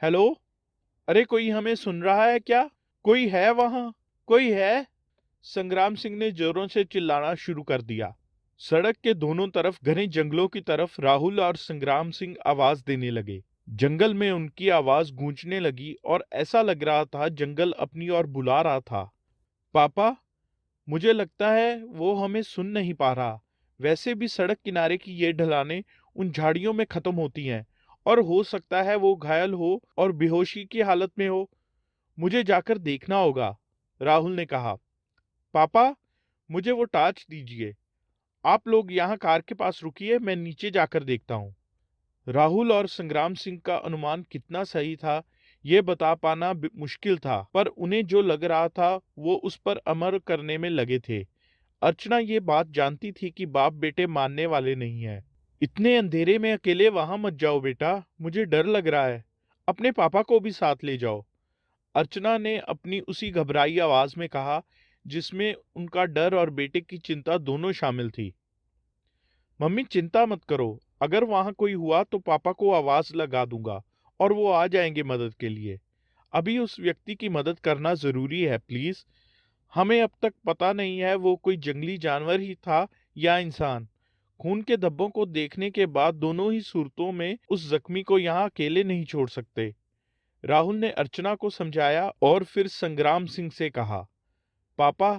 Hello. अरे कोई हमें सुन रहा है क्या? कोई है वहां? कोई है? संग्राम सिंह ने जोरों से चिल्लाना शुरू कर दिया। सड़क के दोनों तरफ घने जंगलों की तरफ राहुल और संग्राम सिंह आवाज देने लगे। जंगल में उनकी आवाज गूंजने लगी और ऐसा लग रहा था जंगल अपनी ओर बुला रहा था। पापा, मुझे लगता है वो हमें सुन नहीं पा रहा। वैसे भी सड़क किनारे की ये ढलानें उन झाड़ियों में खत्म होती हैं और हो सकता है वो घायल हो और बेहोशी की हालत में हो। मुझे जाकर देखना होगा, राहुल ने कहा। पापा, मुझे वो टॉर्च दीजिए। आप लोग यहाँ कार के पास रुकिए, मैं नीचे जाकर देखता हूँ। राहुल और संग्राम सिंह का अनुमान कितना सही था, ये बता पाना मुश्किल था, पर उन्हें जो लग रहा था वो उस पर अमल करने में लगे थे। अर्चना ये बात जानती थी कि बाप बेटे मानने वाले नहीं हैं। इतने अंधेरे में अकेले वहां मत जाओ बेटा, मुझे डर लग रहा है। अपने पापा को भी साथ ले जाओ, अर्चना ने अपनी उसी घबराई आवाज में कहा जिसमें उनका डर और बेटे की चिंता दोनों शामिल थी। मम्मी चिंता मत करो, अगर वहां कोई हुआ तो पापा को आवाज लगा दूंगा और वो आ जाएंगे मदद के लिए। अभी उस व्यक्ति की मदद करना जरूरी है, प्लीज। हमें अब तक पता नहीं है वो कोई जंगली जानवर ही था या इंसान। खून के धब्बों को देखने के बाद दोनों ही सूरतों में उस जख्मी को यहाँ अकेले नहीं छोड़ सकते। राहुल ने अर्चना को समझाया और फिर संग्राम सिंह से कहा, पापा,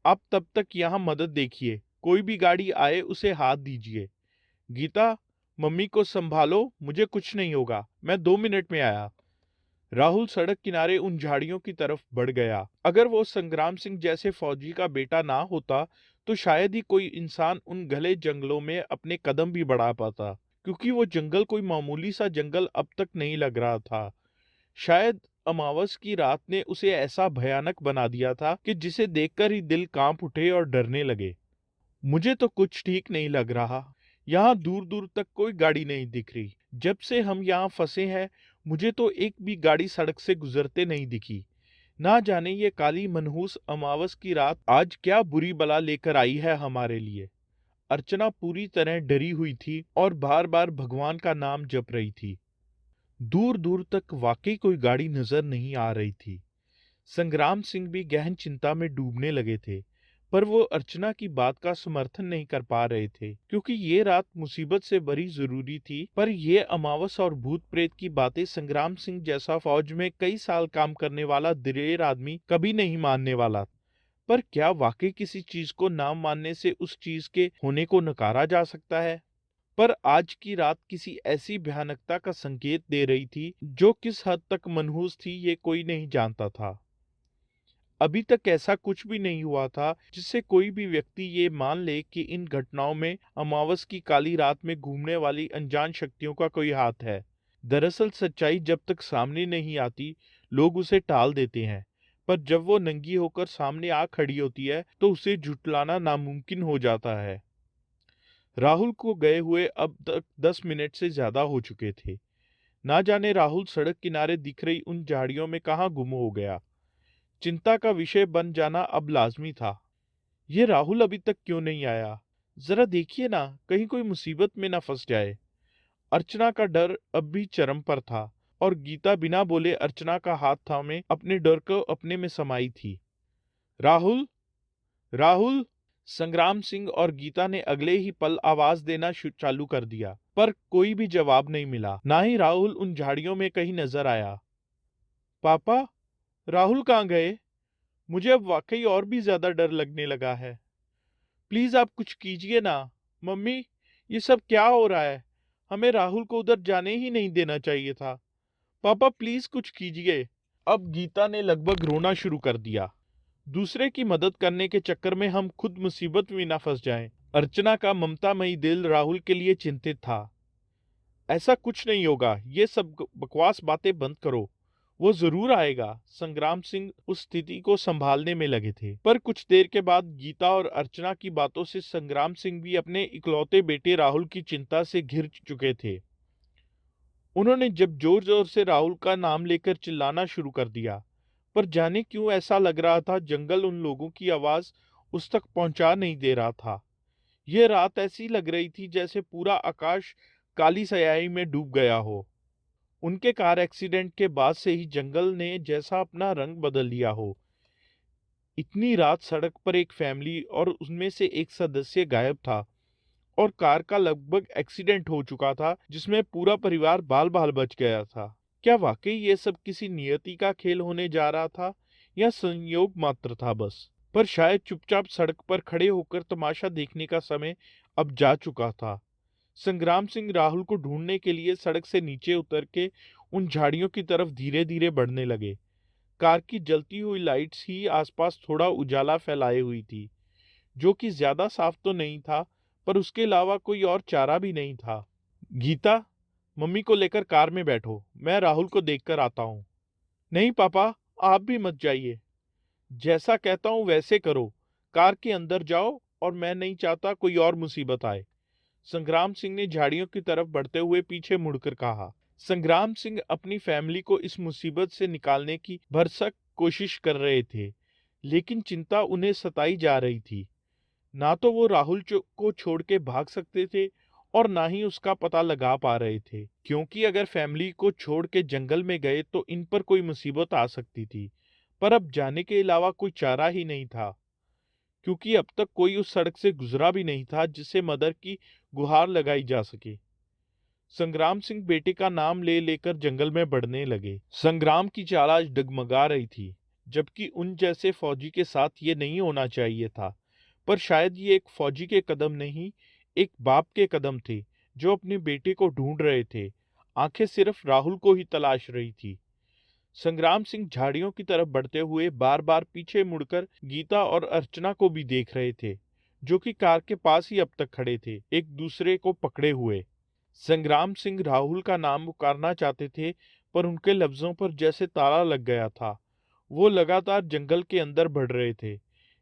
आप तब तक यहाँ मदद देखिए, कोई भी गाड़ी आए उसे हाथ दीजिए। गीता, मम्मी को संभालो, मुझे कुछ नहीं होगा, मैं 2 मिनट में आया। राहुल सड़क किनारे उन झाड़ियों की तरफ बढ़ गया। अगर वो संग्राम सिंह जैसे फौजी का बेटा ना होता तो शायद ही कोई इंसान उन घने जंगलों में अपने कदम भी बढ़ा पाता, क्योंकि वो जंगल कोई मामूली सा जंगल अब तक नहीं लग रहा था। शायद अमावस की रात ने उसे ऐसा भयानक बना दिया था कि जिसे देखकर ही दिल कांप उठे और डरने लगे। मुझे तो कुछ ठीक नहीं लग रहा। यहाँ दूर दूर तक कोई गाड़ी नहीं दिख रही। जब से हम यहाँ फंसे हैं, मुझे तो एक भी गाड़ी सड़क से गुजरते नहीं दिखी। ना जाने ये काली मनहूस अमावस की रात आज क्या बुरी बला लेकर आई है हमारे लिए। अर्चना पूरी तरह डरी हुई थी और बार बार भगवान का नाम जप रही थी। दूर दूर तक वाकई कोई गाड़ी नजर नहीं आ रही थी। संग्राम सिंह भी गहन चिंता में डूबने लगे थे, पर वो अर्चना की बात का समर्थन नहीं कर पा रहे थे, क्योंकि ये रात मुसीबत से बड़ी जरूरी थी। पर ये अमावस और भूत प्रेत की बातें संग्राम सिंह जैसा फौज में कई साल काम करने वाला दिलेर आदमी कभी नहीं मानने वाला। पर क्या वाकई किसी चीज को ना मानने से उस चीज के होने को नकारा जा सकता है? पर आज की रात किसी ऐसी भयानकता का संकेत दे रही थी जो किस हद तक मनहूस थी ये कोई नहीं जानता था। अभी तक ऐसा कुछ भी नहीं हुआ था जिससे कोई भी व्यक्ति ये मान ले कि इन घटनाओं में अमावस की काली रात में घूमने वाली अनजान शक्तियों का कोई हाथ है। दरअसल सच्चाई जब तक सामने नहीं आती, लोग उसे टाल देते हैं, पर जब वो नंगी होकर सामने आ खड़ी होती है तो उसे झुटलाना नामुमकिन हो जाता है। राहुल को गए हुए अब तक 10 मिनट से ज्यादा हो चुके थे। ना जाने राहुल सड़क किनारे दिख रही उन झाड़ियों में कहाँ गुम हो गया। चिंता का विषय बन जाना अब लाजमी था। ये राहुल अभी तक क्यों नहीं आया? जरा देखिए ना, कहीं कोई मुसीबत में ना फंस जाए। अर्चना का डर अब भी चरम पर था और गीता बिना बोले अर्चना का हाथ थामे अपने डर को अपने में समाई थी। राहुल, राहुल! संग्राम सिंह और गीता ने अगले ही पल आवाज देना चालू कर दिया, पर कोई भी जवाब नहीं मिला। ना ही राहुल उन झाड़ियों में कहीं नजर आया। पापा, राहुल कहाँ गए? मुझे अब वाकई और भी ज्यादा डर लगने लगा है। प्लीज आप कुछ कीजिए ना। मम्मी, ये सब क्या हो रहा है? हमें राहुल को उधर जाने ही नहीं देना चाहिए था। पापा प्लीज कुछ कीजिए। अब गीता ने लगभग रोना शुरू कर दिया। दूसरे की मदद करने के चक्कर में हम खुद मुसीबत में ना फंस जाएं। अर्चना का ममतामयी दिल राहुल के लिए चिंतित था। ऐसा कुछ नहीं होगा, ये सब बकवास बातें बंद करो। वो जरूर आएगा। संग्राम सिंह उस स्थिति को संभालने में लगे थे, पर कुछ देर के बाद गीता और अर्चना की बातों से संग्राम सिंह भी अपने इकलौते बेटे राहुल की चिंता से घिर चुके थे। उन्होंने जब जोर जोर से राहुल का नाम लेकर चिल्लाना शुरू कर दिया, पर जाने क्यों ऐसा लग रहा था जंगल उन लोगों की आवाज उस तक पहुंचा नहीं दे रहा था। यह रात ऐसी लग रही थी जैसे पूरा आकाश काली स्याही में डूब गया हो। उनके कार एक्सीडेंट के बाद से ही जंगल ने जैसा अपना रंग बदल लिया हो। इतनी रात सड़क पर एक फैमिली और उनमें से एक सदस्य गायब था और कार का लगभग एक्सीडेंट हो चुका था जिसमें पूरा परिवार बाल बाल बच गया था। क्या वाकई ये सब किसी नियति का खेल होने जा रहा था या संयोग मात्र था बस? पर शायद चुपचाप सड़क पर खड़े होकर तमाशा देखने का समय अब जा चुका था। संग्राम सिंह राहुल को ढूंढने के लिए सड़क से नीचे उतर के उन झाड़ियों की तरफ धीरे धीरे बढ़ने लगे। कार की जलती हुई लाइट्स ही आसपास थोड़ा उजाला फैलाए हुई थी, जो कि ज्यादा साफ तो नहीं था, पर उसके अलावा कोई और चारा भी नहीं था। गीता, मम्मी को लेकर कार में बैठो, मैं राहुल को देखकर आता हूँ। नहीं पापा, आप भी मत जाइए। जैसा कहता हूँ वैसे करो। कार के अंदर जाओ और मैं नहीं चाहता कोई और मुसीबत आए। संग्राम सिंह ने झाड़ियों की तरफ बढ़ते हुए पीछे मुड़कर कहा। संग्राम सिंह अपनी फैमिली को इस मुसीबत से निकालने की भरसक कोशिश कर रहे थे, लेकिन चिंता उन्हें सताई जा रही थी। ना तो वो राहुल को छोड़ के भाग सकते थे और ना ही उसका पता लगा पा रहे थे, क्योंकि अगर फैमिली को छोड़ के जंगल में गए तो इन पर कोई मुसीबत आ सकती थी। पर अब जाने के अलावा कोई चारा ही नहीं था, क्योंकि अब तक कोई उस सड़क से गुजरा भी नहीं था जिससे मदद की गुहार लगाई जा सके। संग्राम सिंह बेटे का नाम ले लेकर जंगल में बढ़ने लगे। संग्राम की चाल आज डगमगा रही थी, जबकि उन जैसे फौजी के साथ ये नहीं होना चाहिए था। पर शायद ये एक फौजी के कदम नहीं, एक बाप के कदम थे जो अपने बेटे को ढूंढ रहे थे। आंखें सिर्फ राहुल को ही तलाश रही थी। संग्राम सिंह झाड़ियों की तरफ बढ़ते हुए बार बार पीछे मुड़कर गीता और अर्चना को भी देख रहे थे, जो कि कार के पास ही अब तक खड़े थे, एक दूसरे को पकड़े हुए। संग्राम सिंह राहुल का नाम पुकारना चाहते थे, पर उनके लफ्जों पर जैसे ताला लग गया था। वो लगातार जंगल के अंदर बढ़ रहे थे।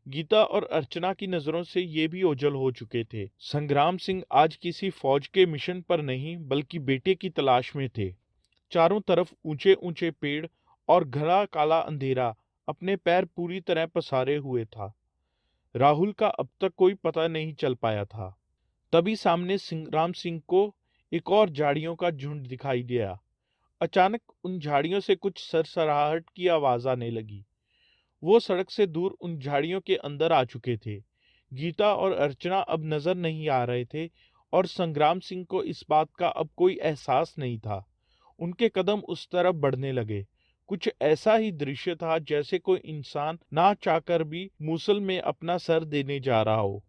गीता और अर्चना की नजरों से ये भी ओझल हो चुके थे। संग्राम सिंह आज किसी फौज के मिशन पर नहीं, बल्कि बेटे की तलाश में थे। चारों तरफ ऊंचे ऊंचे पेड़ और घना काला अंधेरा अपने पैर पूरी तरह पसारे हुए था। राहुल का अब तक कोई पता नहीं चल पाया था। तभी सामने संग्राम सिंह को एक और झाड़ियों का झुंड दिखाई दिया। अचानक उन झाड़ियों से कुछ सरसराहट की आवाज आने लगी। वो सड़क से दूर उन झाड़ियों के अंदर आ चुके थे। गीता और अर्चना अब नजर नहीं आ रहे थे और संग्राम सिंह को इस बात का अब कोई एहसास नहीं था। उनके कदम उस तरफ बढ़ने लगे। कुछ ऐसा ही दृश्य था जैसे कोई इंसान ना चाहकर भी मूसल में अपना सर देने जा रहा हो।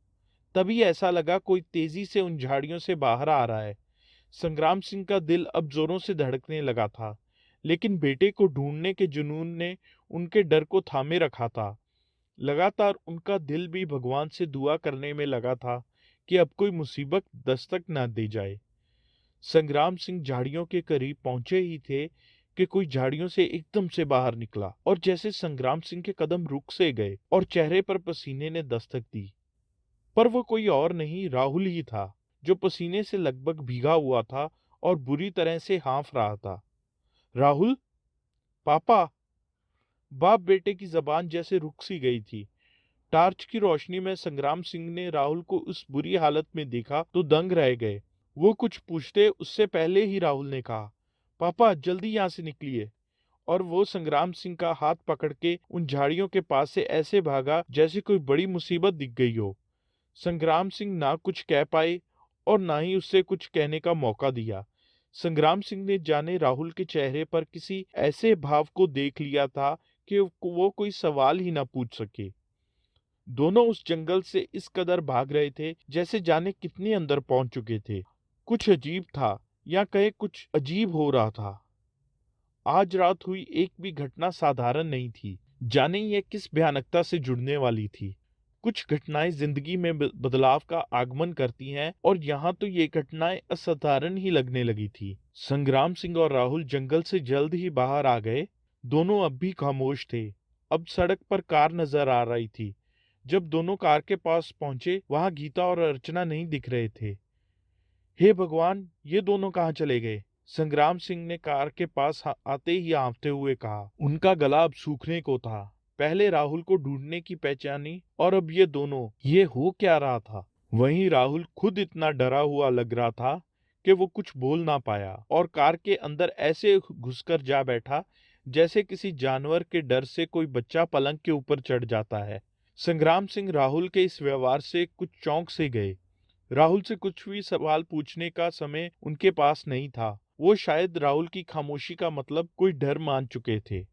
तभी ऐसा लगा कोई तेजी से उन झाड़ियों से बाहर आ रहा है। संग्राम सिंह का दिल अब जोरों से धड़कने लगा था, लेकिन बेटे को ढूंढने के जुनून ने उनके डर को थामे रखा था। लगातार उनका दिल भी भगवान से दुआ करने में लगा था कि अब कोई मुसीबत दस्तक न दे जाए। संग्राम सिंह झाड़ियों के करीब पहुंचे ही थे कि कोई झाड़ियों से एकदम से बाहर निकला और जैसे संग्राम सिंह के कदम रुक से गए और चेहरे पर पसीने ने दस्तक दी। पर वो कोई और नहीं, राहुल ही था, जो पसीने से लगभग भीगा हुआ था और बुरी तरह से हाँफ रहा था। राहुल, पापा। बाप बेटे की जबान जैसे रुक सी गई थी। टार्च की रोशनी में संग्राम सिंह ने राहुल को उस बुरी हालत में देखा तो दंग रह गए। वो कुछ पूछते उससे पहले ही राहुल ने कहा, पापा जल्दी यहाँ से निकलिए। और वो संग्राम सिंह का हाथ पकड़ के उन झाड़ियों के पास से ऐसे भागा जैसे कोई बड़ी मुसीबत दिख गई हो। संग्राम सिंह ना कुछ कह पाए और ना ही उससे कुछ कहने का मौका दिया। संग्राम सिंह ने जाने राहुल के चेहरे पर किसी ऐसे भाव को देख लिया था कि वो कोई सवाल ही ना पूछ सके। दोनों उस जंगल से इस कदर भाग रहे थे जैसे जाने कितने अंदर पहुंच चुके थे। कुछ अजीब था, या कहे कुछ अजीब हो रहा था। आज रात हुई एक भी घटना साधारण नहीं थी, जाने ये किस भयानकता से जुड़ने वाली थी। कुछ घटनाएं जिंदगी में बदलाव का आगमन करती हैं और यहाँ तो ये घटनाएं असाधारण ही लगने लगी थी। संग्राम सिंह और राहुल जंगल से जल्द ही बाहर आ गए। दोनों अब भी खामोश थे। अब सड़क पर कार नजर आ रही थी। जब दोनों कार के पास पहुंचे, वहां गीता और अर्चना नहीं दिख रहे थे। हे भगवान, ये दोनों कहाँ चले गए? संग्राम सिंह ने कार के पास आते ही हाँफते हुए कहा। उनका गला अब सूखने को था। पहले राहुल को ढूंढने की पहचानी और अब ये दोनों, ये हो क्या रहा था? वहीं राहुल खुद इतना डरा हुआ लग रहा था कि वो कुछ बोल ना पाया और कार के अंदर ऐसे घुसकर जा बैठा जैसे किसी जानवर के डर से कोई बच्चा पलंग के ऊपर चढ़ जाता है। संग्राम सिंह राहुल के इस व्यवहार से कुछ चौंक से गए। राहुल से कुछ भी सवाल पूछने का समय उनके पास नहीं था। वो शायद राहुल की खामोशी का मतलब कोई डर मान चुके थे।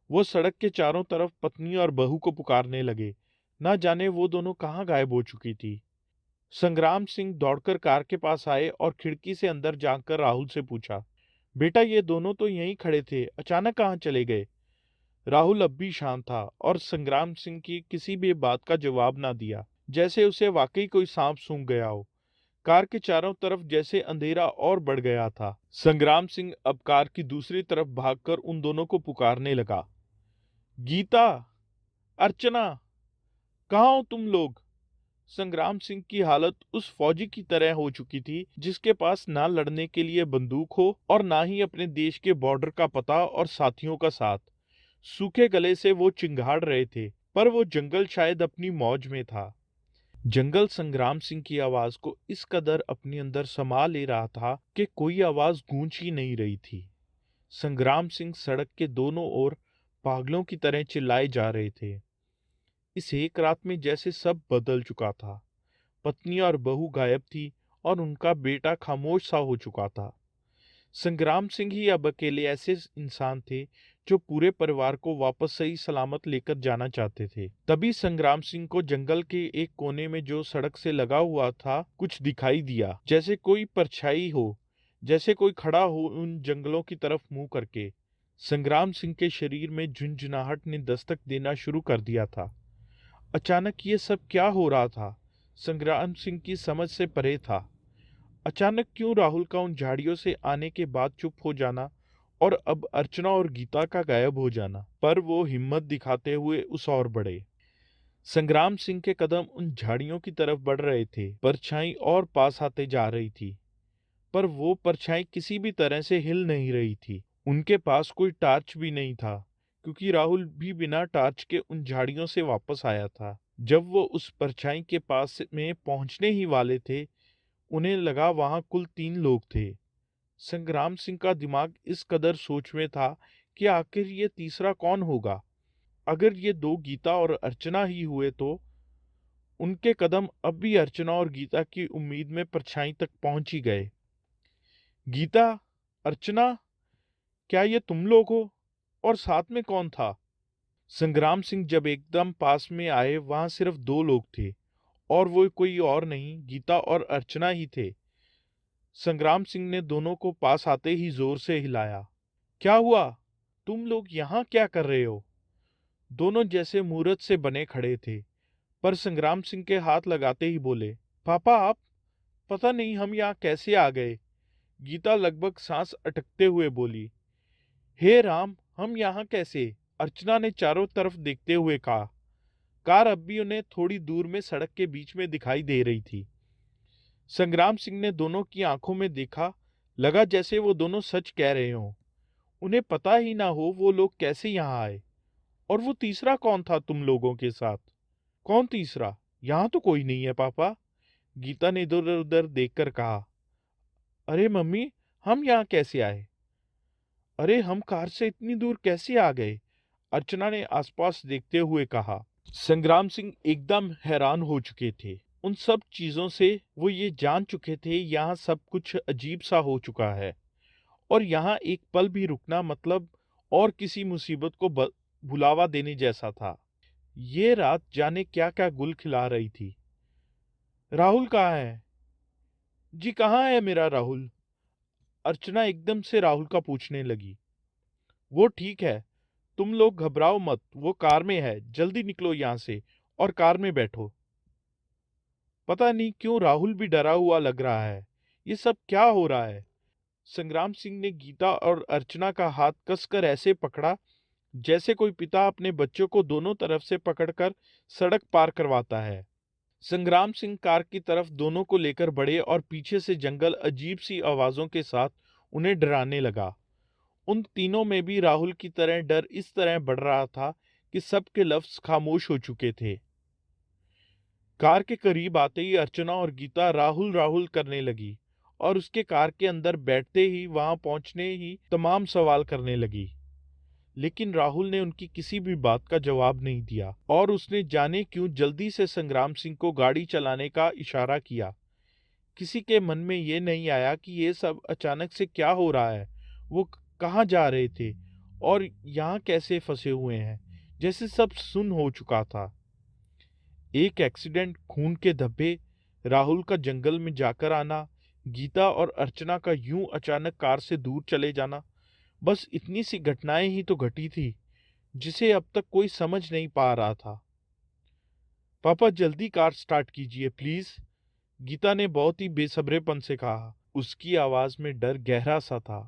वो सड़क के चारों तरफ पत्नी और बहू को पुकारने लगे। ना जाने वो दोनों कहाँ गायब हो चुकी थी। संग्राम सिंह दौड़कर कार के पास आए और खिड़की से अंदर जाकर राहुल से पूछा, बेटा ये दोनों तो यहीं खड़े थे, अचानक कहाँ चले गए? राहुल अब भी शांत था और संग्राम सिंह की किसी भी बात का जवाब ना दिया, जैसे उसे वाकई कोई सांप सूंघ गया हो। कार के चारों तरफ जैसे अंधेरा और बढ़ गया था। संग्राम सिंह अब कार की दूसरी तरफ भागकर उन दोनों को पुकारने लगा, गीता, अर्चना, कहाँ हो तुम लोग? संग्राम सिंह की हालत उस फौजी की तरह हो चुकी थी जिसके पास ना लड़ने के लिए बंदूक हो और ना ही अपने देश के बॉर्डर का पता और साथियों का साथ। सूखे गले से वो चिंगाड़ रहे थे, पर वो जंगल शायद अपनी मौज में था। जंगल संग्राम सिंह की आवाज को इस कदर अपने अंदर समा ले रहा था कि कोई आवाज गूंज ही नहीं रही थी। संग्राम सिंह सड़क के दोनों ओर पागलों की तरह चिल्लाए जा रहे थे। इस एक रात में जैसे सब बदल चुका था। पत्नी और बहू गायब थी और उनका बेटा खामोश सा हो चुका था। संग्राम सिंह ही अब अकेले ऐसे इंसान थे जो पूरे परिवार को वापस सही सलामत लेकर जाना चाहते थे। तभी संग्राम सिंह को जंगल के एक कोने में जो सड़क से लगा हुआ था कुछ दिखाई दिया, जैसे कोई परछाई हो, जैसे कोई खड़ा हो उन जंगलों की तरफ मुंह करके। संग्राम सिंह के शरीर में झुंझुनाहट ने दस्तक देना शुरू कर दिया था। अचानक ये सब क्या हो रहा था? संग्राम सिंह की समझ से परे था। अचानक क्यों राहुल का उन झाड़ियों से आने के बाद चुप हो जाना और अब अर्चना और गीता का गायब हो जाना? पर वो हिम्मत दिखाते हुए उस ओर बढ़े। संग्राम सिंह के कदम उन झाड़ियों की तरफ बढ़ रहे थे। परछाई और पास आते जा रही थी, पर वो परछाई किसी भी तरह से हिल नहीं रही थी। उनके पास कोई टार्च भी नहीं था, क्योंकि राहुल भी बिना टार्च के उन झाड़ियों से वापस आया था। जब वो उस परछाई के पास में पहुंचने ही वाले थे, उन्हें लगा वहां कुल 3 लोग थे। संग्राम सिंह का दिमाग इस कदर सोच में था कि आखिर ये तीसरा कौन होगा। अगर ये 2 गीता और अर्चना ही हुए तो उनके कदम अब भी अर्चना और गीता की उम्मीद में परछाई तक पहुंच ही गए। गीता, अर्चना, क्या ये तुम लोग हो? और साथ में कौन था? संग्राम सिंह जब एकदम पास में आए वहां सिर्फ 2 लोग थे और वो कोई और नहीं, गीता और अर्चना ही थे। संग्राम सिंह ने दोनों को पास आते ही जोर से हिलाया। क्या हुआ? तुम लोग यहाँ क्या कर रहे हो? दोनों जैसे मूर्त से बने खड़े थे, पर संग्राम सिंह के हाथ लगाते ही बोले, पापा आप, पता नहीं हम यहाँ कैसे आ गए। गीता लगभग सांस अटकते हुए बोली, हे राम, हम यहाँ कैसे? अर्चना ने चारों तरफ देखते हुए कहा। कार अब भी उन्हें थोड़ी दूर में सड़क के बीच में दिखाई दे रही थी। संग्राम सिंह ने दोनों की आंखों में देखा, लगा जैसे वो दोनों सच कह रहे हों। उन्हें पता ही ना हो वो लोग कैसे यहाँ आए। और वो तीसरा कौन था तुम लोगों के साथ? कौन तीसरा? यहाँ तो कोई नहीं है पापा, गीता ने इधर उधर देखकर कहा। अरे मम्मी, हम यहाँ कैसे आए? अरे हम कार से इतनी दूर कैसे आ गए? अर्चना ने आसपास देखते हुए कहा। संग्राम सिंह एकदम हैरान हो चुके थे। उन सब चीजों से वो ये जान चुके थे यहाँ सब कुछ अजीब सा हो चुका है और यहाँ एक पल भी रुकना मतलब और किसी मुसीबत को बुलावा देने जैसा था। ये रात जाने क्या क्या गुल खिला रही थी। राहुल कहाँ है? जी कहाँ है मेरा राहुल? अर्चना एकदम से राहुल का पूछने लगी। वो ठीक है, तुम लोग घबराओ मत, वो कार में है, जल्दी निकलो यहाँ से और कार में बैठो। पता नहीं क्यों राहुल भी डरा हुआ लग रहा है। ये सब क्या हो रहा है? संग्राम सिंह ने गीता और अर्चना का हाथ कसकर ऐसे पकड़ा जैसे कोई पिता अपने बच्चों को दोनों तरफ से पकड़कर सड़क पार करवाता है। संग्राम सिंह कार की तरफ दोनों को लेकर बढ़े और पीछे से जंगल अजीब सी आवाजों के साथ उन्हें डराने लगा। उन तीनों में भी राहुल की तरह डर इस तरह बढ़ रहा था कि सबके लफ्ज खामोश हो चुके थे। कार के करीब आते ही अर्चना और गीता राहुल राहुल करने लगी और उसके कार के अंदर बैठते ही वहां पहुंचने ही तमाम सवाल करने लगी। लेकिन राहुल ने उनकी किसी भी बात का जवाब नहीं दिया और उसने जाने क्यों जल्दी से संग्राम सिंह को गाड़ी चलाने का इशारा किया। किसी के मन में ये नहीं आया कि ये सब अचानक से क्या हो रहा है। वो कहाँ जा रहे थे और यहाँ कैसे फंसे हुए हैं, जैसे सब सुन हो चुका था। एक एक्सीडेंट, खून के धब्बे, राहुल का जंगल में जाकर आना, गीता और अर्चना का यूं अचानक कार से दूर चले जाना, बस इतनी सी घटनाएं ही तो घटी थी जिसे अब तक कोई समझ नहीं पा रहा था। पापा जल्दी कार स्टार्ट कीजिए प्लीज, गीता ने बहुत ही बेसब्रेपन से कहा। उसकी आवाज में डर गहरा सा था।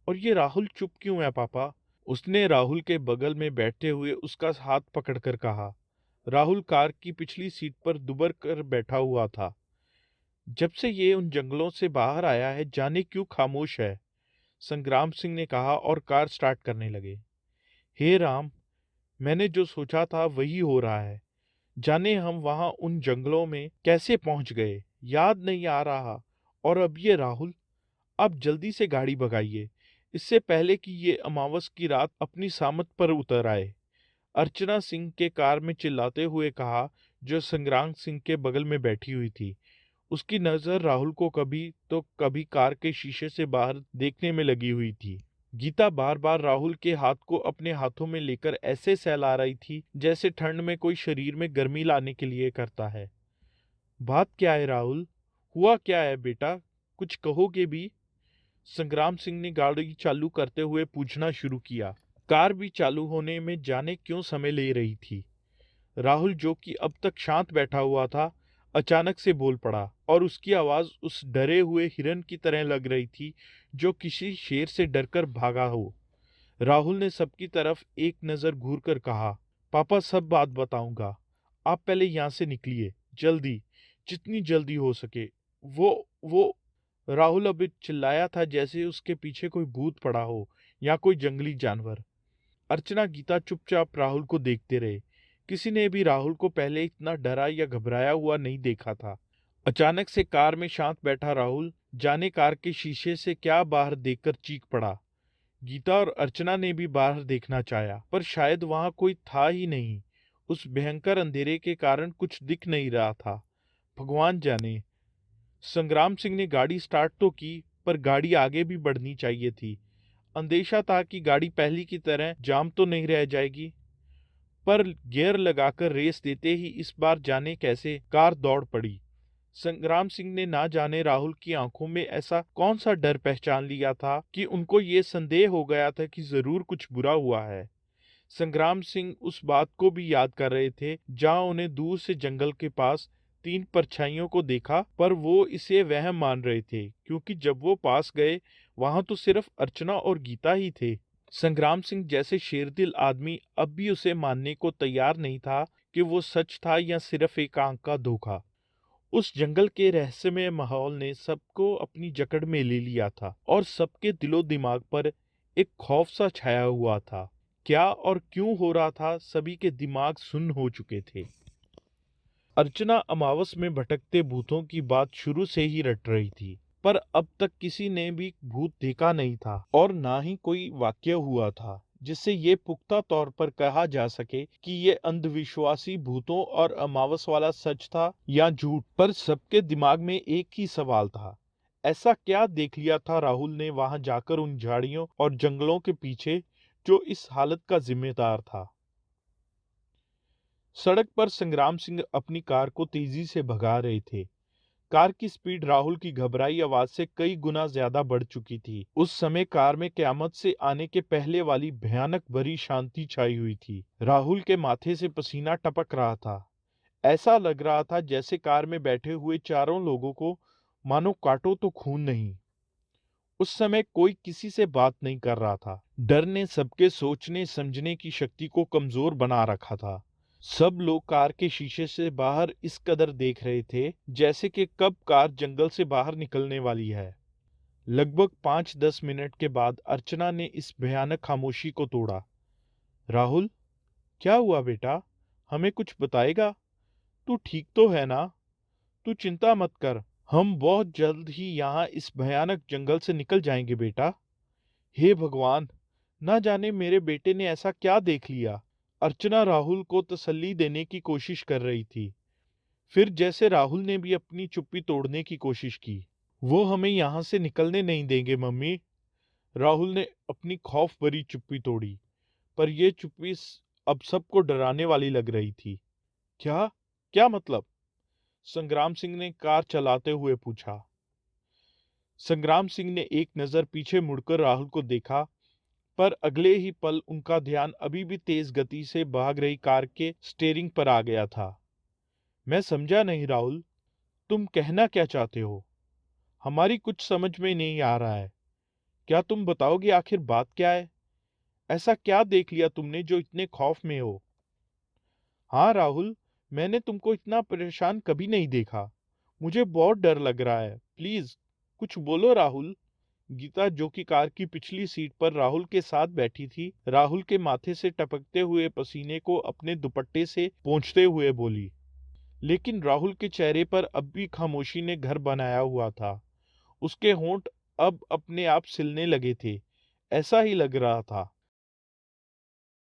और ये राहुल चुप क्यों है पापा? उसने राहुल के बगल में बैठे हुए उसका हाथ पकड़कर कहा। राहुल कार की पिछली सीट पर दुबर कर बैठा हुआ था। जब से ये उन जंगलों से बाहर आया है जाने क्यों खामोश है, संग्राम सिंह ने कहा और कार स्टार्ट करने लगे। हे राम, मैंने जो सोचा था वही हो रहा है। जाने हम वहां उन जंगलों में कैसे पहुंच गए, याद नहीं आ रहा। और अब ये राहुल, आप जल्दी से गाड़ी भगाइए, इससे पहले कि ये अमावस की रात अपनी सामत पर उतर आए, अर्चना सिंह के कार में चिल्लाते हुए कहा, जो संग्राम सिंह के बगल में बैठी हुई थी। उसकी नजर राहुल को कभी तो कभी कार के शीशे से बाहर देखने में लगी हुई थी। गीता बार बार राहुल के हाथ को अपने हाथों में लेकर ऐसे सहला रही थी जैसे ठंड में कोई शरीर में गर्मी लाने के लिए करता है। बात क्या है राहुल? हुआ क्या है बेटा? कुछ कहोगे भी? संग्राम सिंह ने गाड़ी चालू करते हुए पूछना शुरू किया। कार भी चालू होने में जाने क्यों समय ले रही थी। राहुल, जो कि अब तक शांत बैठा हुआ था, अचानक से बोल पड़ा और उसकी आवाज उस डरे हुए हिरन की तरह लग रही थी जो किसी शेर से डरकर भागा हो। राहुल ने सबकी तरफ एक नजर घूर कर कहा, पापा सब बात बताऊंगा, आप पहले यहां से निकलिए, जल्दी, जितनी जल्दी हो सके। वो राहुल अभी चिल्लाया था जैसे उसके पीछे कोई भूत पड़ा हो या कोई जंगली जानवर। अर्चना, गीता चुपचाप राहुल को देखते रहे। किसी ने भी राहुल को पहले इतना डरा या घबराया हुआ नहीं देखा था। अचानक से कार में शांत बैठा राहुल जाने कार के शीशे से क्या बाहर देखकर चीख पड़ा। गीता और अर्चना ने भी बाहर देखना चाहा, पर शायद वहां कोई था ही नहीं। उस भयंकर अंधेरे के कारण कुछ दिख नहीं रहा था। भगवान जाने। संग्राम सिंह ने गाड़ी स्टार्ट तो की, पर गाड़ी आगे भी बढ़नी चाहिए थी। अंदेशा था कि गाड़ी पहली की तरह जाम तो नहीं रह जाएगी। पर गियर लगाकर रेस देते ही इस बार जाने कैसे कार दौड़ पड़ी। संग्राम सिंह ने ना जाने राहुल की आंखों में ऐसा कौन सा डर पहचान लिया था कि उनको ये संदेह हो गया था कि जरूर कुछ बुरा हुआ है। संग्राम सिंह उस बात को भी याद कर रहे थे जहां उन्हें दूर से जंगल के पास 3 परछाइयों को देखा, पर वो इसे वहम मान रहे थे क्योंकि जब वो पास गए वहां तो सिर्फ अर्चना और गीता ही थे। संग्राम सिंह जैसे शेरदिल आदमी अब भी उसे मानने को तैयार नहीं था कि वो सच था या सिर्फ एक आंख का धोखा। उस जंगल के रहस्यमय माहौल ने सबको अपनी जकड़ में ले लिया था और सबके दिलो दिमाग पर एक खौफ सा छाया हुआ था। क्या और क्यों हो रहा था, सभी के दिमाग सुन्न हो चुके थे। अर्चना अमावस में भटकते भूतों की बात शुरू से ही रट रही थी, पर अब तक किसी ने भी भूत देखा नहीं था और ना ही कोई वाक्य हुआ था जिससे ये पुख्ता तौर पर कहा जा सके कि ये अंधविश्वासी भूतों और अमावस वाला सच था या झूठ। पर सबके दिमाग में एक ही सवाल था, ऐसा क्या देख लिया था राहुल ने वहां जाकर उन झाड़ियों और जंगलों के पीछे जो इस हालत का जिम्मेदार था। सड़क पर संग्राम सिंह अपनी कार को तेजी से भगा रहे थे। कार की स्पीड राहुल की घबराई आवाज से कई गुना ज्यादा बढ़ चुकी थी। उस समय कार में कयामत से आने के पहले वाली भयानक भरी शांति छाई हुई थी। राहुल के माथे से पसीना टपक रहा था। ऐसा लग रहा था जैसे कार में बैठे हुए चारों लोगों को मानो काटो तो खून नहीं। उस समय कोई किसी से बात नहीं कर रहा था। डर ने सबके सोचने समझने की शक्ति को कमजोर बना रखा था। सब लोग कार के शीशे से बाहर इस कदर देख रहे थे जैसे कि कब कार जंगल से बाहर निकलने वाली है। लगभग 5-10 मिनट के बाद अर्चना ने इस भयानक खामोशी को तोड़ा। राहुल, क्या हुआ बेटा? हमें कुछ बताएगा? तू ठीक तो है ना? तू चिंता मत कर, हम बहुत जल्द ही यहाँ इस भयानक जंगल से निकल जाएंगे बेटा। हे भगवान, ना जाने मेरे बेटे ने ऐसा क्या देख लिया। अर्चना राहुल को तसल्ली देने की कोशिश कर रही थी। फिर जैसे राहुल ने भी अपनी चुप्पी तोड़ने की कोशिश की। वो हमें यहाँ से निकलने नहीं देंगे मम्मी। राहुल ने अपनी खौफ भरी चुप्पी तोड़ी, पर यह चुप्पी अब सबको डराने वाली लग रही थी। क्या? क्या मतलब? संग्राम सिंह ने कार चलाते हुए पूछा। संग्राम सिंह ने एक नजर पीछे मुड़कर राहुल को देखा, पर अगले ही पल उनका ध्यान अभी भी तेज गति से भाग रही कार के स्टीयरिंग पर आ गया था। मैं समझा नहीं राहुल, तुम कहना क्या चाहते हो? हमारी कुछ समझ में नहीं आ रहा है। क्या तुम बताओगे आखिर बात क्या है? ऐसा क्या देख लिया तुमने जो इतने खौफ में हो? हाँ राहुल, मैंने तुमको इतना परेशान कभी नहीं देखा। मुझे बहुत डर लग रहा है। प्लीज कुछ बोलो राहुल। गीता, जो कि कार की पिछली सीट पर राहुल के साथ बैठी थी, राहुल के माथे से टपकते हुए पसीने को अपने दुपट्टे से पोंछते हुए बोली। लेकिन राहुल के चेहरे पर अब भी खामोशी ने घर बनाया हुआ था। उसके होंठ अब अपने आप सिलने लगे थे। ऐसा ही लग रहा था